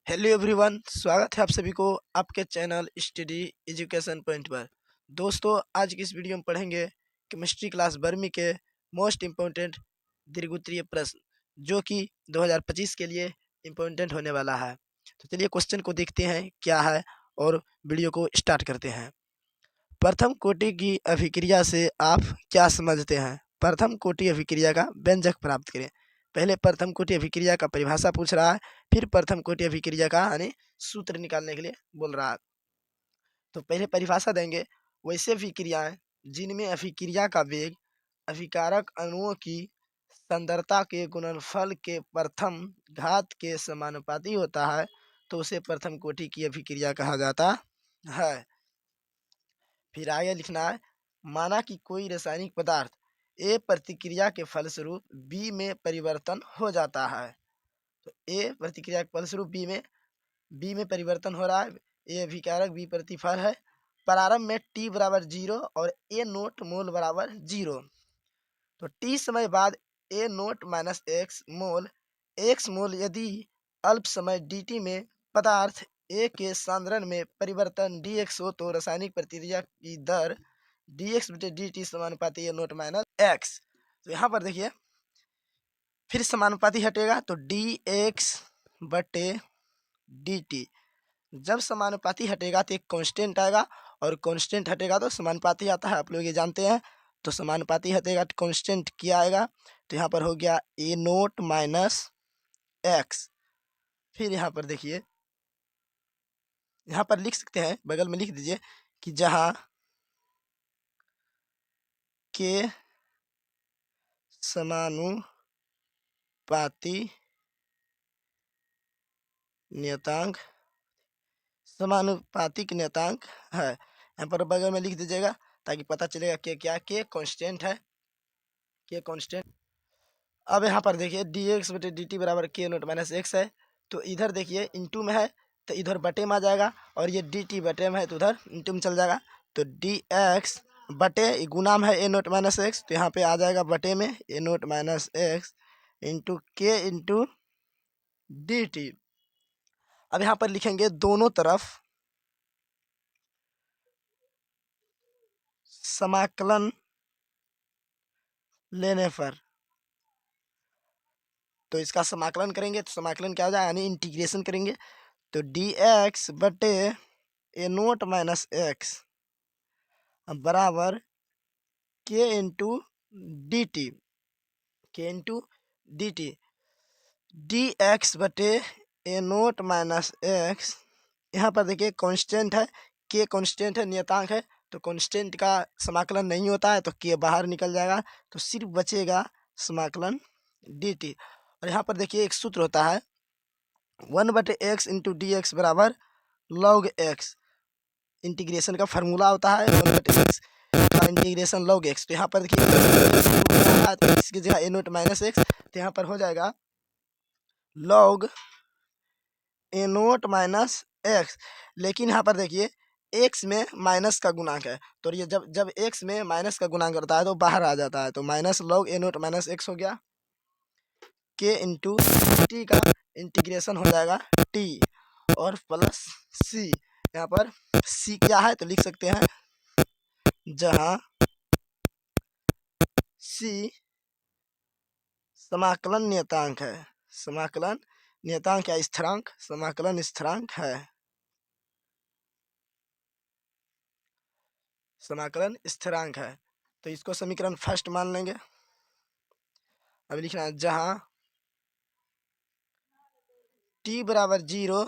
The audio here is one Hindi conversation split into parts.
हेलो एवरीवन, स्वागत है आप सभी को आपके चैनल स्टडी एजुकेशन पॉइंट पर। दोस्तों, आज की इस वीडियो में पढ़ेंगे केमिस्ट्री क्लास 12वीं के मोस्ट इम्पोर्टेंट दीर्घवृत्तीय प्रश्न जो कि 2025 के लिए इम्पोर्टेंट होने वाला है। तो चलिए क्वेश्चन को देखते हैं क्या है और वीडियो को स्टार्ट करते हैं। प्रथम कोटि की अभिक्रिया से आप क्या समझते हैं? प्रथम कोटि अभिक्रिया का व्यंजक प्राप्त करें। पहले प्रथम कोटि अभिक्रिया का परिभाषा पूछ रहा है, फिर प्रथम कोटि अभिक्रिया का यानी सूत्र निकालने के लिए बोल रहा है। तो पहले परिभाषा देंगे। वैसे अभिक्रियाएं जिनमें अभिक्रिया का वेग अभिकारक अणुओं की सांद्रता के गुणनफल के प्रथम घात के समानुपाती होता है तो उसे प्रथम कोटि की अभिक्रिया कहा जाता है। फिर आगे लिखना है, माना कि कोई रासायनिक पदार्थ ए प्रतिक्रिया के फलस्वरूप बी में परिवर्तन हो जाता है। तो ए प्रतिक्रिया के फलस्वरूप बी में परिवर्तन हो रहा है। ए अभिकारक, बी प्रतिफल है। प्रारंभ में टी बराबर 0 और ए नोट मोल बराबर 0। तो टी समय बाद ए नोट माइनस एक्स मोल यदि अल्प समय dt में पदार्थ ए के सांद्रण में परिवर्तन dx हो तो रासायनिक प्रतिक्रिया की दर dx बटे dt समानुपाती ए नोट माइनस एक्स। तो यहाँ पर देखिए फिर समानुपाती हटेगा तो dx बटे dt। जब समानुपाती हटेगा तो एक कांस्टेंट आएगा और कांस्टेंट हटेगा तो समानुपाती आता है, आप लोग ये जानते हैं। तो समानुपाती हटेगा तो कांस्टेंट क्या आएगा? तो यहाँ पर हो गया ए नोट माइनस एक्स। फिर यहाँ पर देखिए, यहाँ पर लिख सकते हैं, बगल में लिख दीजिए कि जहाँ के समानुपाती नियतांक समानुपातिक नियतांक है। यहाँ पर बगल में लिख दीजिएगा ताकि पता चलेगा के क्या के कांस्टेंट है, के कांस्टेंट। अब यहाँ पर देखिए dx बटे dt बराबर के नोट माइनस एक्स है। तो इधर देखिए इंटू में है तो इधर बटे में आ जाएगा और ये dt बटे में है तो उधर इंटू में चल जाएगा। तो dx बटे गुना में है ए नोट माइनस एक्स तो यहाँ पे आ जाएगा बटे में ए नोट माइनस एक्स इंटू के इंटू dt। अब यहाँ पर लिखेंगे दोनों तरफ समाकलन लेने पर, तो इसका समाकलन करेंगे तो समाकलन क्या हो जाएगा यानी इंटीग्रेशन करेंगे। तो dx बटे ए नोट माइनस एक्स बराबर के इंटू डी टी, के into D T. D x बटे ए नोट माइनस एक्स, यहाँ पर देखिए कांस्टेंट है, के कांस्टेंट है, नियतांक है तो कांस्टेंट का समाकलन नहीं होता है तो के बाहर निकल जाएगा तो सिर्फ बचेगा समाकलन डी टी। और यहाँ पर देखिए एक सूत्र होता है 1/x इंटू डी एक्स बराबर लॉग एक्स। इंटीग्रेशन का फार्मूला होता है 1/x का इंटीग्रेशन लॉग एक्स। तो यहाँ पर देखिए एक्स की जगह ए नोट माइनस एक्स तो यहाँ पर हो जाएगा लॉग ए नोट माइनस एक्स। लेकिन यहाँ पर देखिए एक्स में माइनस का गुणांक है तो ये जब जब एक्स में माइनस का गुणांक करता है तो बाहर आ जाता है तो माइनस लॉग ए नोट माइनस एक्स हो गया। के इंटू टी का इंटीग्रेशन हो जाएगा टी और प्लस सी। यहाँ पर सी क्या है तो लिख सकते हैं जहाँ सी समाकलन नियतांक है, समाकलन नियतांक या स्थिरांक, समाकलन स्थिरांक है, समाकलन स्थिरांक है। तो इसको समीकरण फर्स्ट मान लेंगे। अब लिखना है जहाँ t बराबर 0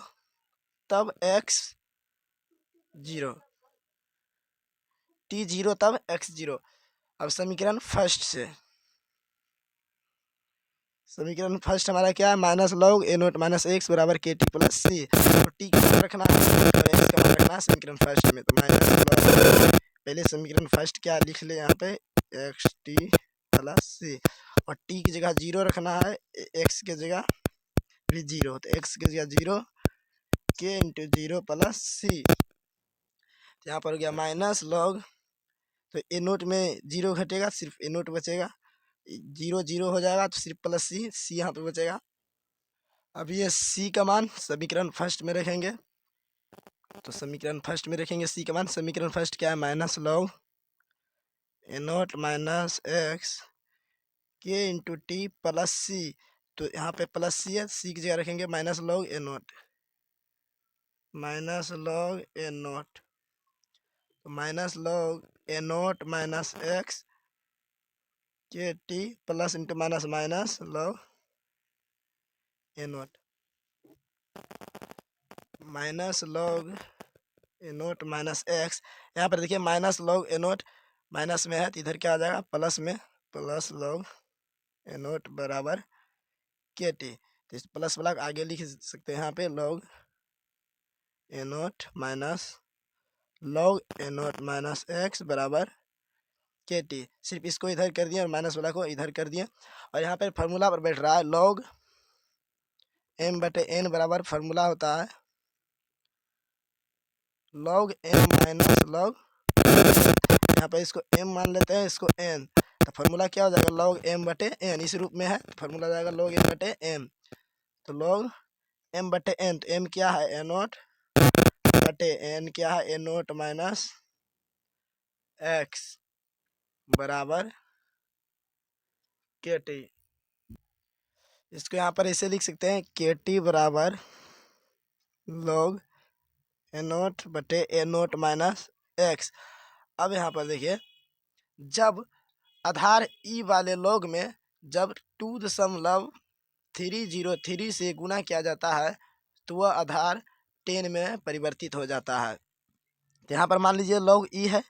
तब x 0, t 0 तब x 0। अब समीकरण फर्स्ट से, समीकरण फर्स्ट हमारा क्या है माइनस लॉग ए नोट माइनस एक्स बराबर के टी प्लस सी। तो टी का मान रखना है और एक्स का मान रखना है समीकरण फर्स्ट में। तो माइनस लॉग, पहले समीकरण फर्स्ट क्या लिख ले यहाँ पे एक्स टी प्लस सी और टी की जगह 0 रखना है, एक्स की जगह भी 0 तो एक्स की जगह 0 के इंटू 0 प्लस सी। तो यहाँ पर हो गया माइनस लॉग, तो ए नोट में 0 घटेगा सिर्फ ए नोट बचेगा, 0 0 हो जाएगा तो सिर्फ प्लस सी, सी यहाँ पे बचेगा। अब ये सी का मान समीकरण फर्स्ट में रखेंगे, तो समीकरण फर्स्ट में रखेंगे सी का मान। समीकरण फर्स्ट क्या है, minus log A naught minus x के इंटू टी प्लस सी। तो यहाँ पे प्लस सी है, सी की जगह रखेंगे minus log A naught, minus log A naught. तो minus log A naught minus x के t plus into minus minus log A naught, minus log A naught minus x. यहाँ पर देखिए minus log A naught minus में है तो इधर क्या आ जाएगा प्लस में, प्लस लॉग ए नॉट बराबर के टी। तो इस प्लस वाला आगे लिख सकते हैं यहाँ पे log A naught minus log A naught minus x बराबर के टी। सिर्फ इसको इधर कर दिए और माइनस वाला को इधर कर दिए। और यहाँ पे फार्मूला पर बैठ रहा है लॉग एम बटे एन बराबर फार्मूला होता है लॉग एम माइनस लॉग। यहाँ पे इसको एम मान लेते हैं, इसको एन, तो फार्मूला क्या हो जाएगा लॉग एम बटे एन। इस रूप में है तो फार्मूला जाएगा लॉग एम बटे एम। तो लॉग एम बटे एन, तो एम क्या है ए नॉट बटे एन क्या है ए नॉट माइनस एक्स बराबर के टी। इसको यहाँ पर ऐसे लिख सकते हैं के टी बराबर लॉग ए नॉट बटे ए नॉट माइनस एक्स। अब यहाँ पर देखिए जब आधार ई वाले लॉग में जब 2.303 से गुना किया जाता है तो वह आधार 10 में परिवर्तित हो जाता है। तो यहाँ पर मान लीजिए लॉग ई है,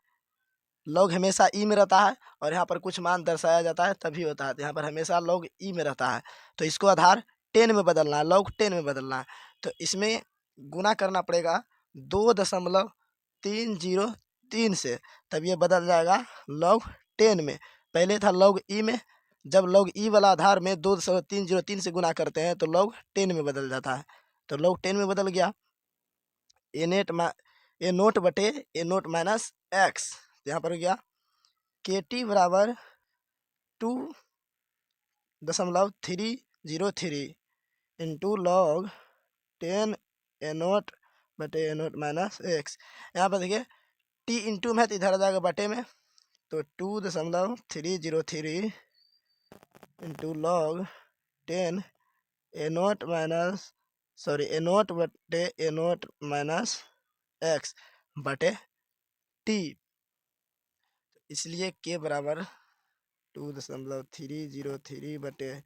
लॉग हमेशा ई में रहता है और यहाँ पर कुछ मान दर्शाया जाता है तभी होता है। तो यहाँ पर हमेशा लॉग ई में रहता है, तो इसको आधार 10 में बदलना है, लॉग 10 में बदलना है। तो इसमें गुना करना पड़ेगा 2.303 से, तब ये बदल जाएगा लॉग 10 में। पहले था लॉग ई में, जब लॉग ई वाला आधार में 2.303 से गुना करते हैं तो लॉग 10 में बदल जाता है। तो लॉग 10 में बदल गया ए नोट बटे ए नोट माइनस एक्स। यहाँ पर हो गया के टी बराबर 2.303 इंटू लॉग 10 ए नोट बटे ए नोट माइनस एक्स। यहाँ पर देखिए टी इंटू में है तो इधर आ जाएगा बटे में, तो 2.303 इंटू लॉग 10 ए नोट बटे ए नोट माइनस एक्स बटे टी। इसलिए के बराबर 2.303 बटे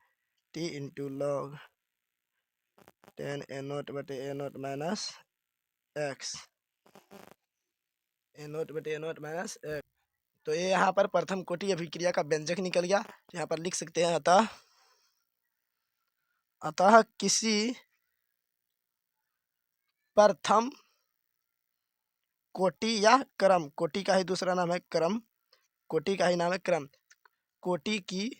टी इंटू लॉग 10 ए नोट बटे ए नोट माइनस एक्स, ए नोट बटे ए नोट माइनस एक्स। तो ये यहाँ पर प्रथम कोटि अभिक्रिया का व्यंजक निकल गया। तो यहाँ पर लिख सकते हैं अतः किसी प्रथम कोटि या क्रम, कोटि का ही दूसरा नाम है क्रम, कोटि का ही नाम है क्रम, कोटि की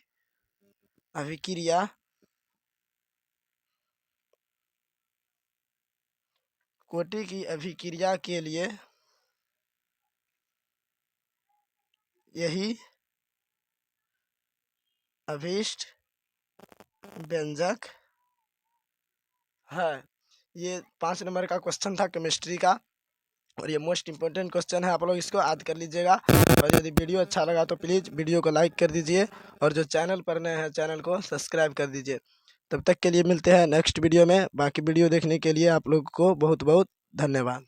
अभिक्रिया के लिए यही अभीष्ट व्यंजक है। ये 5 नंबर का क्वेश्चन था केमिस्ट्री का और ये मोस्ट इंपॉर्टेंट क्वेश्चन है, आप लोग इसको याद कर लीजिएगा। और यदि वीडियो अच्छा लगा तो प्लीज़ वीडियो को लाइक कर दीजिए और जो चैनल पर नए हैं चैनल को सब्सक्राइब कर दीजिए। तब तक के लिए मिलते हैं नेक्स्ट वीडियो में। बाकी वीडियो देखने के लिए आप लोग को बहुत बहुत धन्यवाद।